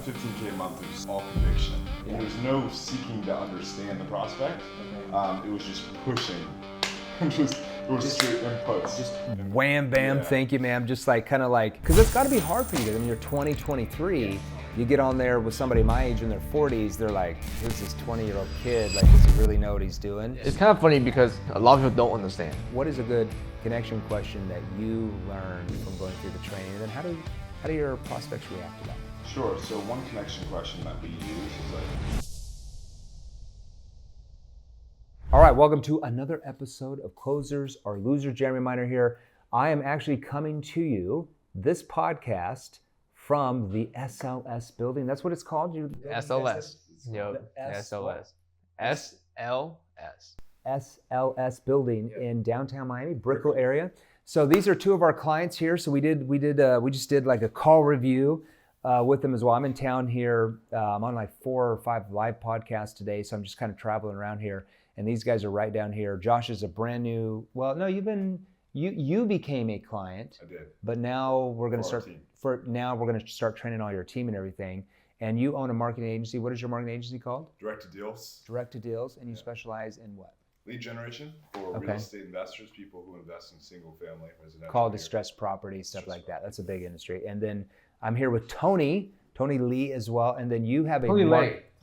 to 15K a month is all conviction. There was no seeking to understand the prospect. It was just pushing. It was straight inputs. Just wham, bam, thank you, ma'am. Just like, kind of like, because it's got to be hard for you. I mean, you're 20, 23. You get on there with somebody my age in their 40s, they're like, who's this 20-year-old kid? Like, does he really know what he's doing? It's kind of funny because a lot of people don't understand. What is a good connection question that you learned from going through the training? And then how do your prospects react to that? Sure, so one connection question that we use is like... All right, welcome to another episode of Closers Are Losers. Jeremy Miner here. I am actually coming to you, this podcast, from the SLS building. That's what it's called? SLS. Yep. SLS. SLS. SLS building in downtown Miami, Brickell area. So these are two of our clients here. So we just did like a call review with them as well. I'm in town here. I'm on like 4 or 5 live podcasts today, so I'm just kind of traveling around here. And these guys are right down here. Josh is a brand new. Well, no, you became a client. I did. But now we're going to start. We're going to start training all your team and everything. And you own a marketing agency. What is your marketing agency called? Direct to Deals. Direct to Deals, and you specialize in what? Lead generation for real estate investors, people who invest in single family residential. Called distressed property, stuff like that. That's a big industry. And then I'm here with Tony Lee as well. And then you have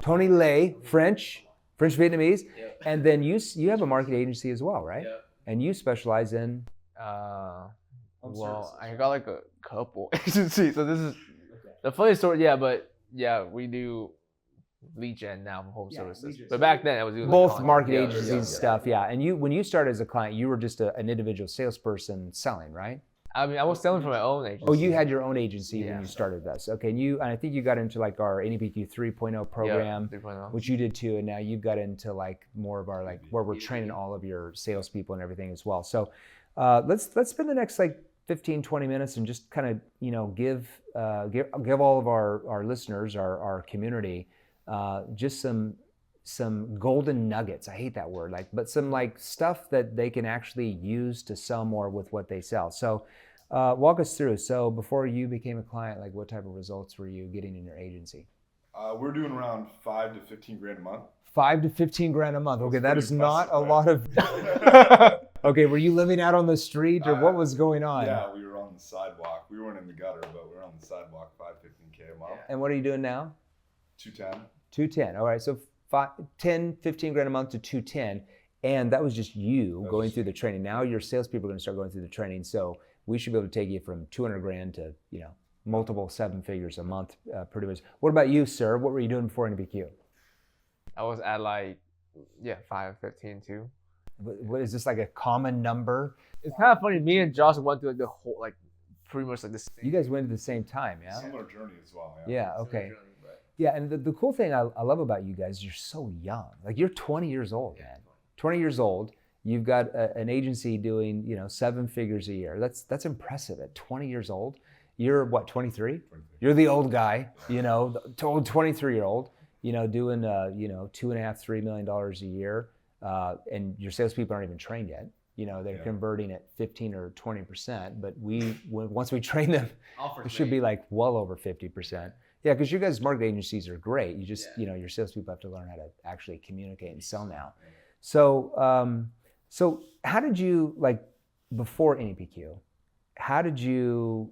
Tony Lay, French Vietnamese. Yep. And then you have a marketing agency as well, right? Yep. And you specialize in? Well, I got like a couple agencies. So this is the funny story. Yeah, we do lead gen now, home services. But back then I was doing both marketing agencies and stuff. Yeah. And when you started as a client, you were just an individual salesperson selling, right? I mean, I was selling for my own agency. Oh, you had your own agency when you started this. Okay, and I think you got into like our NEPQ 3.0 program, 3.0. which you did too, and now you've got into like more of our like where we're training all of your salespeople and everything as well. So let's spend the next like 15, 20 minutes and just kind of give all of our listeners, our community, just some golden nuggets. I hate that word, but some like stuff that they can actually use to sell more with what they sell. So walk us through. So before you became a client, like what type of results were you getting in your agency? We're doing around 5 to 15 grand a month. 5 to 15 grand a month. Okay, that is not a lot of. Okay, were you living out on the street or what was going on? Yeah, we were on the sidewalk. We weren't in the gutter, but we were on the sidewalk. 15K a month. And what are you doing now? 210. 210. All right, so 15 grand a month to 210, and that was just you going through the training. Now your salespeople are going to start going through the training, so we should be able to take you from 200 grand to multiple 7 figures a month, pretty much. What about you, sir? What were you doing before NBQ? I was at 515 too. What is this, like a common number? It's kind of funny. Me and Josh went through the whole pretty much the same. You guys went at the same time, yeah? Similar journey as well. Yeah. Okay. Yeah, and the cool thing I love about you guys, you're so young. Like you're 20 years old, man. 20 years old. You've got an agency doing 7 figures a year. That's impressive at 20 years old. You're what, 23? You're the old guy, the old 23-year-old, doing $2.5-3 million a year, and your salespeople aren't even trained yet. They're converting at 15 or 20%, but once we train them, it should be like well over 50%. Yeah, because you guys' marketing agencies are great. You just, your salespeople have to learn how to actually communicate and sell now. So, so how did you, before NEPQ, how did your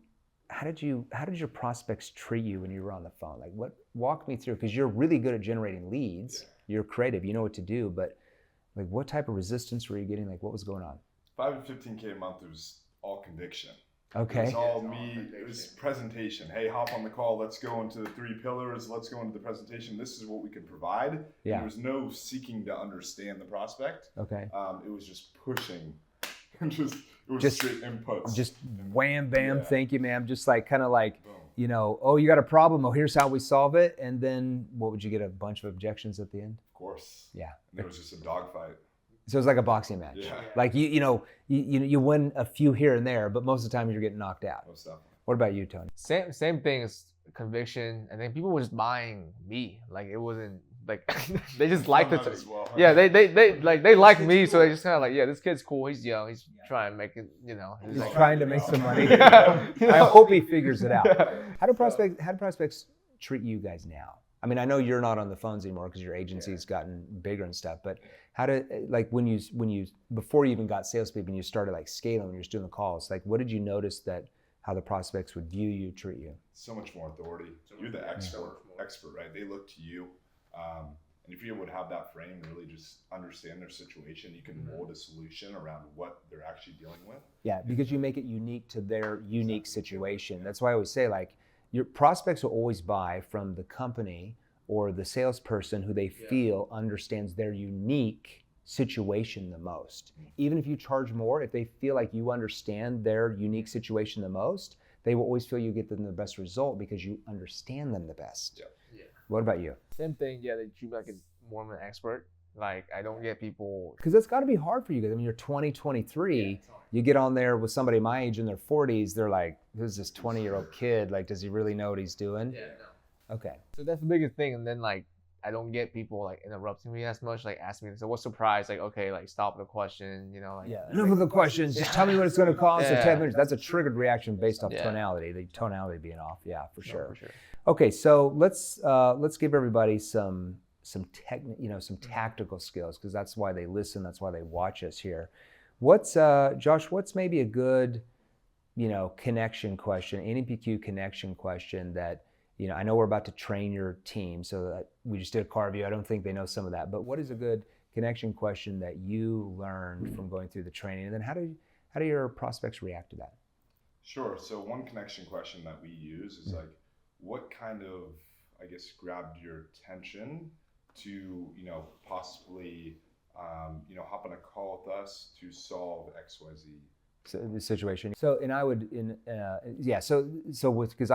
prospects treat you when you were on the phone? Walk me through, because you're really good at generating leads. You're creative, you know what to do, but what type of resistance were you getting? What was going on? 5 to 15K a month, it was all conviction. Okay. It was all me. It was presentation. Hey, hop on the call. Let's go into the 3 pillars. Let's go into the presentation. This is what we can provide. Yeah. There was no seeking to understand the prospect. Okay. It was just pushing. It was straight inputs. Just wham, bam, thank you, ma'am. Just you got a problem. Oh, here's how we solve it. And then what would you get? A bunch of objections at the end? Of course. Yeah. And it was just a dogfight. So it's like a boxing match. Yeah. You win a few here and there, but most of the time you're getting knocked out. Most definitely. What about you, Tony? Same thing as conviction. I think people were just buying me. It wasn't they just liked it. Well, huh? Yeah, they like me, so they just kind of this kid's cool. He's young. He's trying to make it. He's trying to make some money. I hope he figures it out. How do prospects treat you guys now? I mean, I know you're not on the phones anymore because your agency's gotten bigger and stuff, but how did, like when you, before you even got salespeople and you started like scaling, when you're just doing the calls, like what did you notice that how the prospects would view you, treat you? So much more authority. You're the expert, right? They look to you. And if you're able to have that frame and really just understand their situation, you can mold a solution around what they're actually dealing with. Yeah, because you make it unique to their unique situation. That's why I always say, like, your prospects will always buy from the company or the salesperson who they feel understands their unique situation the most. Even if you charge more, if they feel like you understand their unique situation the most, they will always feel you get them the best result because you understand them the best. Yeah. What about you? Same thing. Yeah, they treat me like more of an expert. Like I don't get people. Because it's got to be hard for you guys. I mean, you're 23. You get on there with somebody my age in their 40s. They're like, who's this 20-year-old kid? Like, does he really know what he's doing? Yeah, no. Okay. So that's the biggest thing. And then like, I don't get people like interrupting me as much, like asking me, so what's the price? Like, okay, like stop the question, you know? Like, enough of the questions. Just tell me what it's going to cost in 10 minutes. That's a triggered reaction based off Yeah. tonality. The tonality being off. Yeah, for sure. No, for sure. Okay, so let's give everybody some tactical skills, because that's why they listen. That's why they watch us here. What's Josh? What's maybe a good, connection question, NPQ connection question that, I know we're about to train your team, so that we just did a car review. I don't think they know some of that, but what is a good connection question that you learned from going through the training, and then how do your prospects react to that? Sure. So one connection question that we use is like, what kind of, I guess, grabbed your attention to, possibly, hop on a call with us to solve XYZ? So the situation. So, and I would, because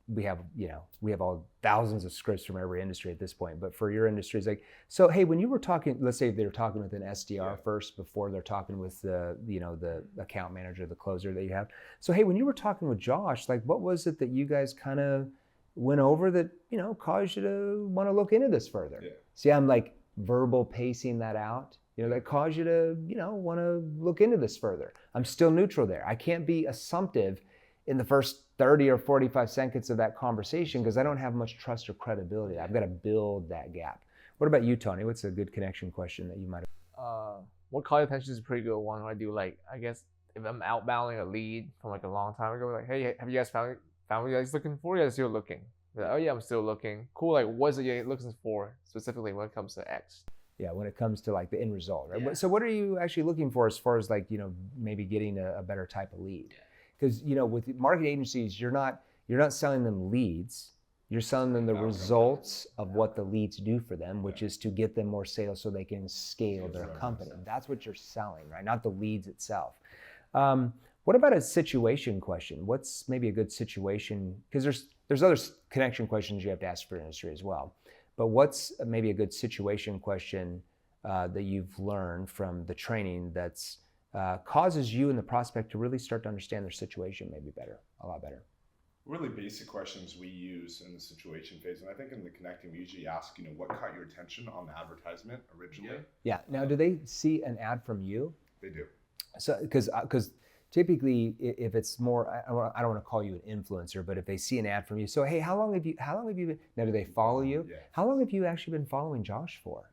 we have all thousands of scripts from every industry at this point, but for your industry, it's like, so, hey, when you were talking, let's say they were talking with an SDR first before they're talking with the account manager, the closer that you have. So, hey, when you were talking with Josh, like, what was it that you guys kind of went over that, caused you to want to look into this further? Yeah. See, I'm like verbal pacing that out, that caused you to, want to look into this further. I'm still neutral there. I can't be assumptive in the first 30 or 45 seconds of that conversation because I don't have much trust or credibility. I've got to build that gap. What about you, Tony? What's a good connection question that you might have? What call your attention is a pretty good one. I do, like, I guess if I'm outbounding a lead from like a long time ago, like, hey, have you guys found what you guys looking for? Yeah, still looking. Like, oh yeah, I'm still looking. Cool. Like, what's it you're looking for specifically when it comes to X? Yeah, when it comes to like the end result, right? Yeah. So what are you actually looking for as far as like, maybe getting a better type of lead? Because, with marketing agencies, you're not selling them leads. You're selling them the results of what the leads do for them, which is to get them more sales so they can scale their company. That's what you're selling, right? Not the leads itself. What about a situation question? What's maybe a good situation? Because there's other connection questions you have to ask for your industry as well. But what's maybe a good situation question that you've learned from the training that's causes you and the prospect to really start to understand their situation maybe better, a lot better? Really basic questions we use in the situation phase. And I think in the connecting, we usually ask, what caught your attention on the advertisement originally? Yeah. Now, do they see an ad from you? They do. So, because typically, if it's more, I don't want to call you an influencer, but if they see an ad from you, so hey, how long have you been? Now, do they follow you? Yeah. How long have you actually been following Josh for?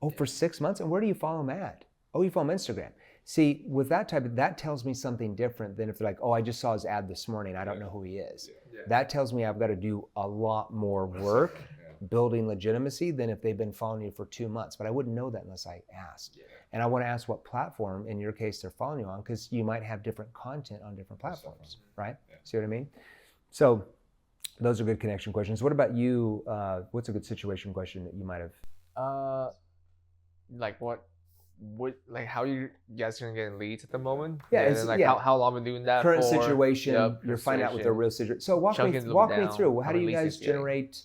Oh, for 6 months. And where do you follow him at? Oh, you follow him Instagram. See, with that tells me something different than if they're like, oh, I just saw his ad this morning. I don't know who he is. Yeah. That tells me I've got to do a lot more work building legitimacy than if they've been following you for 2 months. But I wouldn't know that unless I asked. Yeah. And I want to ask what platform, in your case, they're following you on, because you might have different content on different platforms, right? Yeah. See what I mean? So those are good connection questions. What about you? What's a good situation question that you might have? Like how you guys are getting leads at the moment? Yeah, and then how long we've been doing that current for? situation. You're finding out what their real situation. So walk me through. How do you guys generate?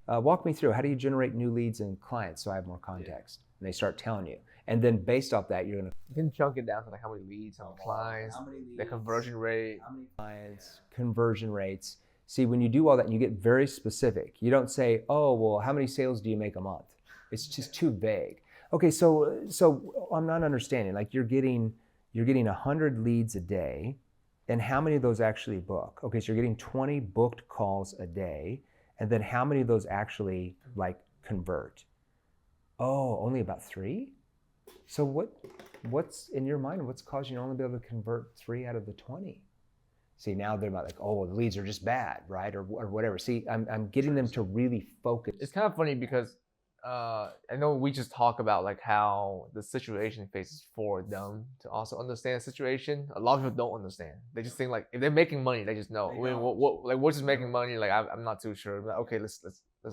Walk me through. How do you generate new leads and clients? So I have more context. And they start telling you, and then based off that, you can chunk it down to like how many leads, how many clients, the conversion rate, how many clients, conversion rates. See, when you do all that, and you get very specific. You don't say, oh, well, how many sales do you make a month? It's just too vague. Okay, so I'm not understanding. Like you're getting 100 leads a day, and how many of those actually book? Okay, so you're getting 20 booked calls a day, And then how many of those actually like convert? Oh, only about 3? So what's in your mind, what's causing you to only be able to convert 3 out of the 20? See, now they're like, oh, the leads are just bad, right? Or whatever. See, I'm getting them to really focus. It's kind of funny because I know we just talk about like how the situation faces for them to also understand the situation. A lot of people don't understand. They just think like if they're making money, they just know. I mean, like what's just making money? Like I'm not too sure. But okay, let's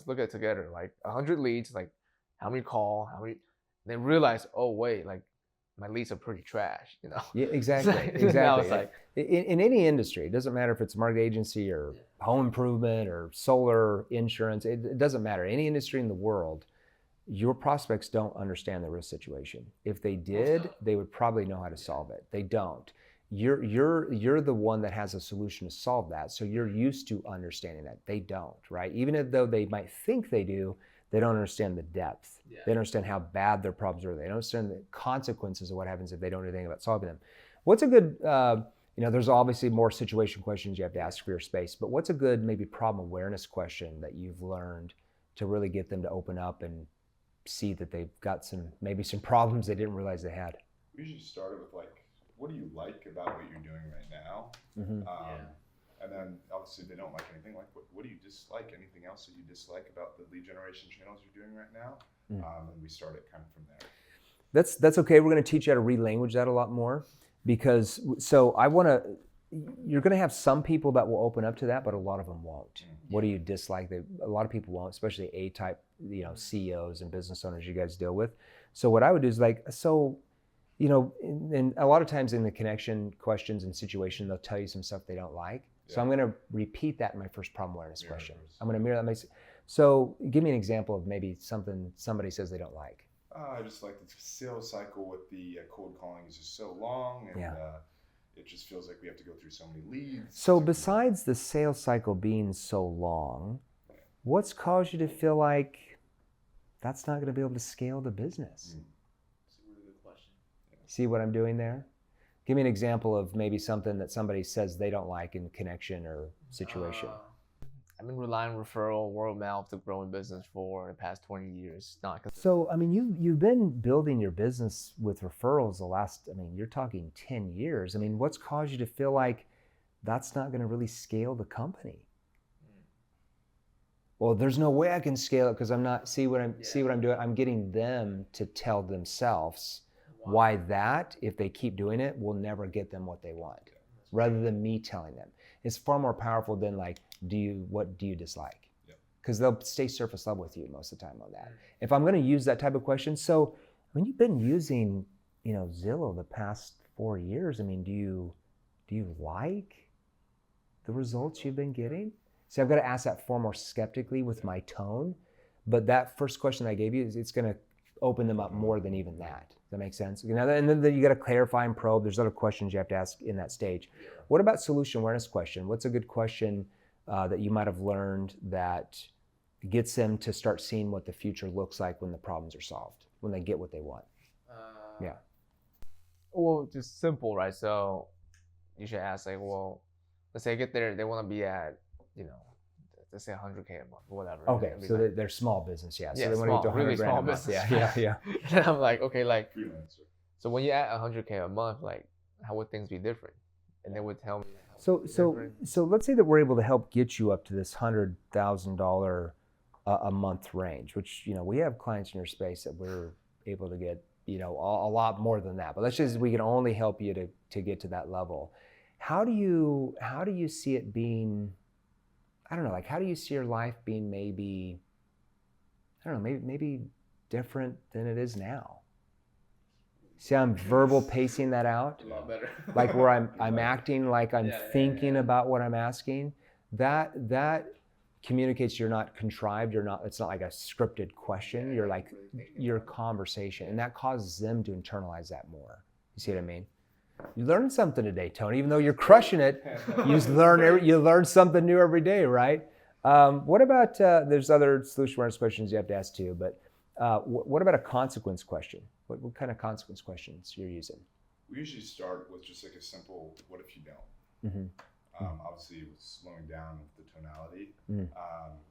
look at it together. Like 100 leads, like how many call, how many? Then realize, oh wait, like my leads are pretty trash, you know? Yeah, exactly, exactly. Now it's like, in any industry, it doesn't matter if it's a marketing agency or home improvement or solar insurance, it doesn't matter. Any industry in the world, your prospects don't understand the risk situation. If they did, they would probably know how to solve it. They don't. You're the one that has a solution to solve that, so you're used to understanding that. They don't, right? Even though they might think they do, they don't understand the depth. Yeah. They don't understand how bad their problems are. They don't understand the consequences of what happens if they don't do anything about solving them. What's a good, there's obviously more situation questions you have to ask for your space, but what's a good maybe problem awareness question that you've learned to really get them to open up and see that they've got maybe some problems they didn't realize they had? We usually started with like, what do you like about what you're doing right now? Mm-hmm. And then obviously they don't like anything. Like, what do you dislike? Anything else that you dislike about the lead generation channels you're doing right now? And we start it kind of from there. That's okay. We're going to teach you how to relanguage that a lot more, because you're going to have some people that will open up to that, but a lot of them won't. Mm-hmm. What do you dislike? A lot of people won't, especially A-type, CEOs and business owners you guys deal with. So what I would do is like, and a lot of times in the connection questions and situation, they'll tell you some stuff they don't like. So I'm going to repeat that in my first problem awareness question. I'm going to mirror that. So give me an example of maybe something somebody says they don't like. I just like the sales cycle with the cold calling is just so long, and it just feels like we have to go through so many leads. So besides the sales cycle being so long, what's caused you to feel like that's not going to be able to scale the business? That's a really good question. See what I'm doing there? Give me an example of maybe something that somebody says they don't like in connection or situation. I've been relying on referral, word of mouth to grow in business for the past 20 years. So, you've been building your business with referrals you're talking 10 years. What's caused you to feel like that's not going to really scale the company? Well, there's no way I can scale it because I'm not, see what I'm doing? I'm getting them to tell themselves why that, if they keep doing it, will never get them what they want, rather than me telling them. It's far more powerful than like, what do you dislike? Because they'll stay surface level with you most of the time on that. If I'm going to use that type of question, so when you've been using, Zillow the past 4 years, do you like the results you've been getting? See, I've got to ask that far more skeptically with my tone, but that first question I gave you, it's going to open them up more than even that. Does that make sense? And then you got to clarify and probe. There's other questions you have to ask in that stage. What about solution awareness question? What's a good question that you might have learned that gets them to start seeing what the future looks like when the problems are solved, when they get what they want? Well, just simple, right? So you should ask like, well, let's say I get there, they want to be at, let's say 100K a month, whatever. Okay, so they're small business, So they want to get to 100 really grand small a month. business. Yeah. And I'm like, okay, like, Freelancer. so when you add 100K a month, like, how would things be different? And they would tell me. So let's say that we're able to help get you up to this $100,000 a month range, which we have clients in your space that we're able to get a lot more than that. But let's just, we can only help you to get to that level. How do you see it being? I don't know, like how do you see your life being maybe different than it is now? See, I'm verbal pacing that out. A lot better. Like where I'm acting like I'm thinking about what I'm asking. That communicates you're not contrived, it's not like a scripted question. You're like your conversation, and that causes them to internalize that more. You see what I mean? You learned something today, Tony. Even though you're crushing it, you learn something new every day, right? What about there's other solution awareness questions you have to ask too, but what about a consequence question? What kind of consequence questions you're using? We usually start with just like a simple, what if you don't? Mm-hmm. Obviously, with slowing down with the tonality, Mm.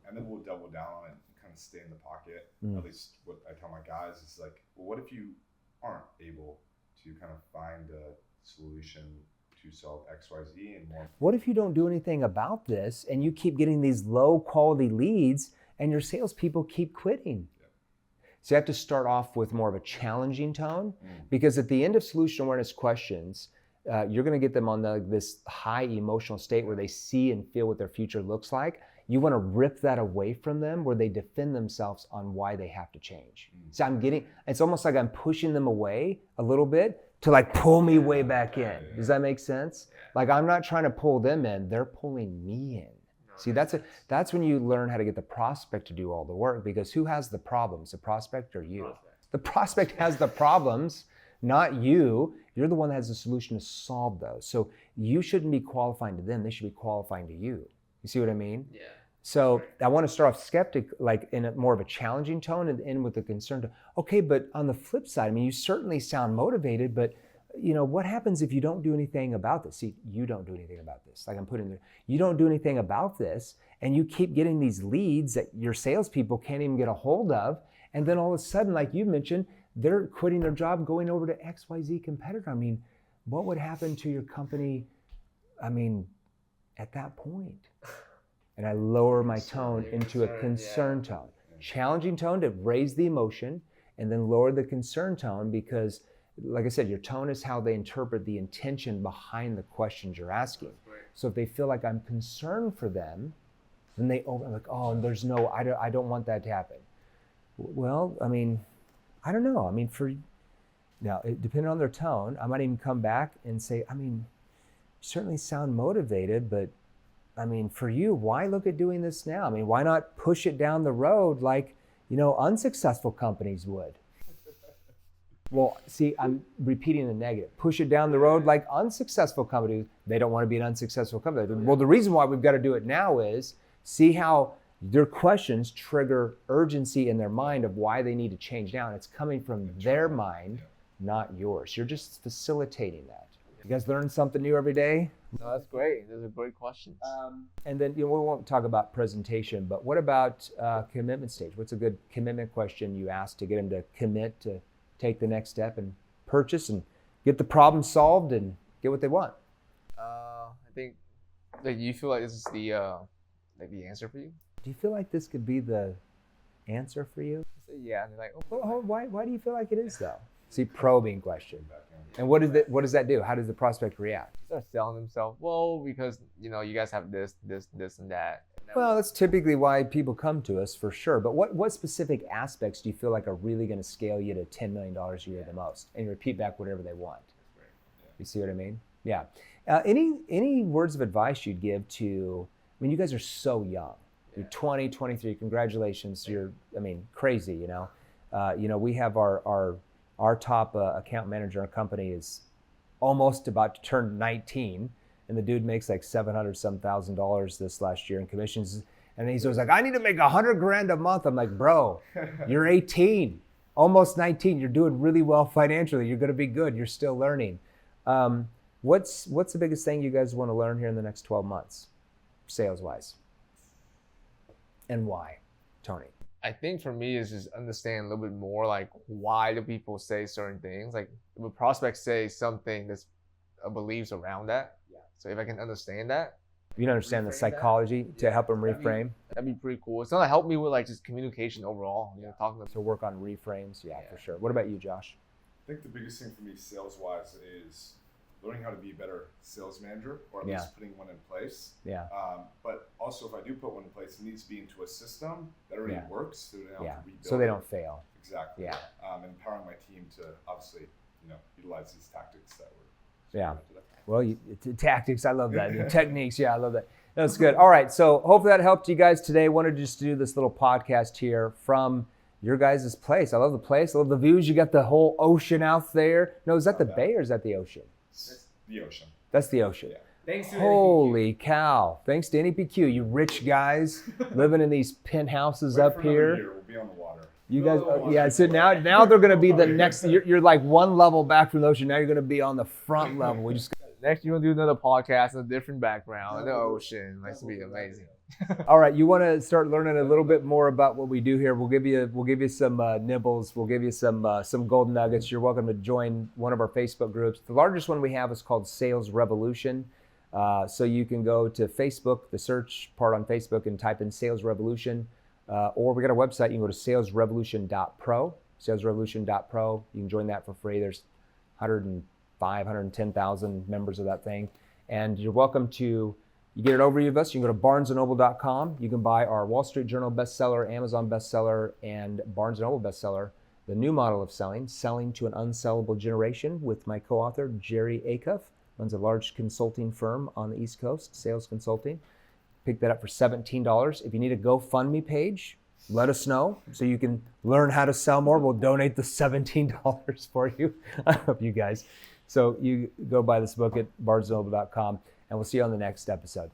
and then we'll double down on it and kind of stay in the pocket. At least what I tell my guys is like, well, what if you aren't able to kind of find a solution to solve X, Y, Z, and more? What if you don't do anything about this and you keep getting these low quality leads and your salespeople keep quitting? So you have to start off with more of a challenging tone, because at the end of solution awareness questions, you're going to get them on this high emotional state where they see and feel what their future looks like. You want to rip that away from them where they defend themselves on why they have to change. So it's almost like I'm pushing them away a little bit to like pull me way back in. Does that make sense? Like I'm not trying to pull them in, they're pulling me in. See, that's when you learn how to get the prospect to do all the work, because who has the problems, the prospect or you? The prospect has the problems, not you. You're the one that has the solution to solve those. So you shouldn't be qualifying to them, they should be qualifying to you. You see what I mean? Yeah. So I want to start off skeptic, like in a more of a challenging tone, and end with a concern. Okay, but on the flip side, I mean, you certainly sound motivated, but what happens if you don't do anything about this? See, you don't do anything about this. Like I'm putting there, you don't do anything about this, and you keep getting these leads that your salespeople can't even get a hold of, and then all of a sudden, like you mentioned, they're quitting their job, going over to XYZ competitor. I mean, what would happen to your company? I mean, at that point. And I lower my tone into a concern tone. Challenging tone to raise the emotion, and then lower the concern tone, because like I said, your tone is how they interpret the intention behind the questions you're asking. So if they feel like I'm concerned for them, then they like, oh, I don't want that to happen. Well, I mean, I don't know. I mean, depending on their tone, I might even come back and say, I mean, you certainly sound motivated, but I mean, for you, why look at doing this now? I mean, why not push it down the road like, unsuccessful companies would? Well, see, I'm repeating the negative. Push it down the road like unsuccessful companies. They don't want to be an unsuccessful company. Well, the reason why we've got to do it now is see how their questions trigger urgency in their mind of why they need to change now. And it's coming from their mind, not yours. You're just facilitating that. You guys learn something new every day? No, that's great. Those are great questions. And then we won't talk about presentation, but what about commitment stage? What's a good commitment question you ask to get them to commit to take the next step and purchase and get the problem solved and get what they want? I think, like, you feel like this is the answer for you? Do you feel like this could be the answer for you? I say, yeah, and they're like, Why do you feel like it is though? See, probing question. And what does that do? How does the prospect react? start selling themselves. Well, because you guys have this, and that. Well, that's typically why people come to us, for sure. But what specific aspects do you feel like are really going to scale you to $10 million a year the most? And you repeat back whatever they want. You see what I mean? Yeah. Any words of advice you'd give to, I mean, you guys are so young. You're 20, 23. Congratulations. You're, crazy, we have our top account manager in our company is almost about to turn 19. And the dude makes like $700,000 this last year in commissions. And he's always like, I need to make $100,000 a month. I'm like, bro, you're 18, almost 19. You're doing really well financially. You're going to be good. You're still learning. What's the biggest thing you guys want to learn here in the next 12 months, sales-wise? And why, Tony? I think for me is just understand a little bit more, like, why do people say certain things? Like, if a prospect say something that's beliefs around that. Yeah. So if I can understand that. You can understand the psychology to help them reframe. That'd be pretty cool. It's gonna help me with like just communication overall. Talking to them. So work on reframes. Yeah, for sure. What about you, Josh? I think the biggest thing for me sales-wise is learning how to be a better sales manager, or at least putting one in place. Yeah. But also, if I do put one in place, it needs to be into a system that already works, so they don't have to rebuild so they don't fail. Exactly. Yeah. Empowering my team to obviously, utilize these tactics that were. Yeah. Well, tactics, I love that. Techniques, I love that. That's good. All right, so hopefully that helped you guys today. Wanted just to do this little podcast here from your guys' place. I love the place. I love the views. You got the whole ocean out there. No, is that the bay or is that the ocean? It's the ocean. That's the ocean. Yeah. Thanks to Holy cow. Thanks to NEPQ, you rich guys living in these penthouses up here. Year, we'll be on the water. You guys, so now they're going to be the next, you're like one level back from the ocean. Now you're going to be on the front level. We just Next, you're gonna do another podcast in a different background in the ocean. That's gonna be amazing. All right, you want to start learning a little bit more about what we do here? We'll give you some nibbles. We'll give you some golden nuggets. You're welcome to join one of our Facebook groups. The largest one we have is called Sales Revolution. So you can go to Facebook, the search part on Facebook, and type in Sales Revolution. Or we got a website. You can go to salesrevolution.pro. Salesrevolution.pro. You can join that for free. There's 110,000 members of that thing, and you're welcome to. You get an overview of us. You can go to barnesandnoble.com. You can buy our Wall Street Journal bestseller, Amazon bestseller, and Barnes & Noble bestseller, The New Model of Selling, Selling to an Unsellable Generation, with my co-author, Jerry Acuff, runs a large consulting firm on the East Coast, sales consulting. Pick that up for $17. If you need a GoFundMe page, let us know so you can learn how to sell more. We'll donate the $17 for you. I hope you guys. So you go buy this book at barnesandnoble.com. And we'll see you on the next episode.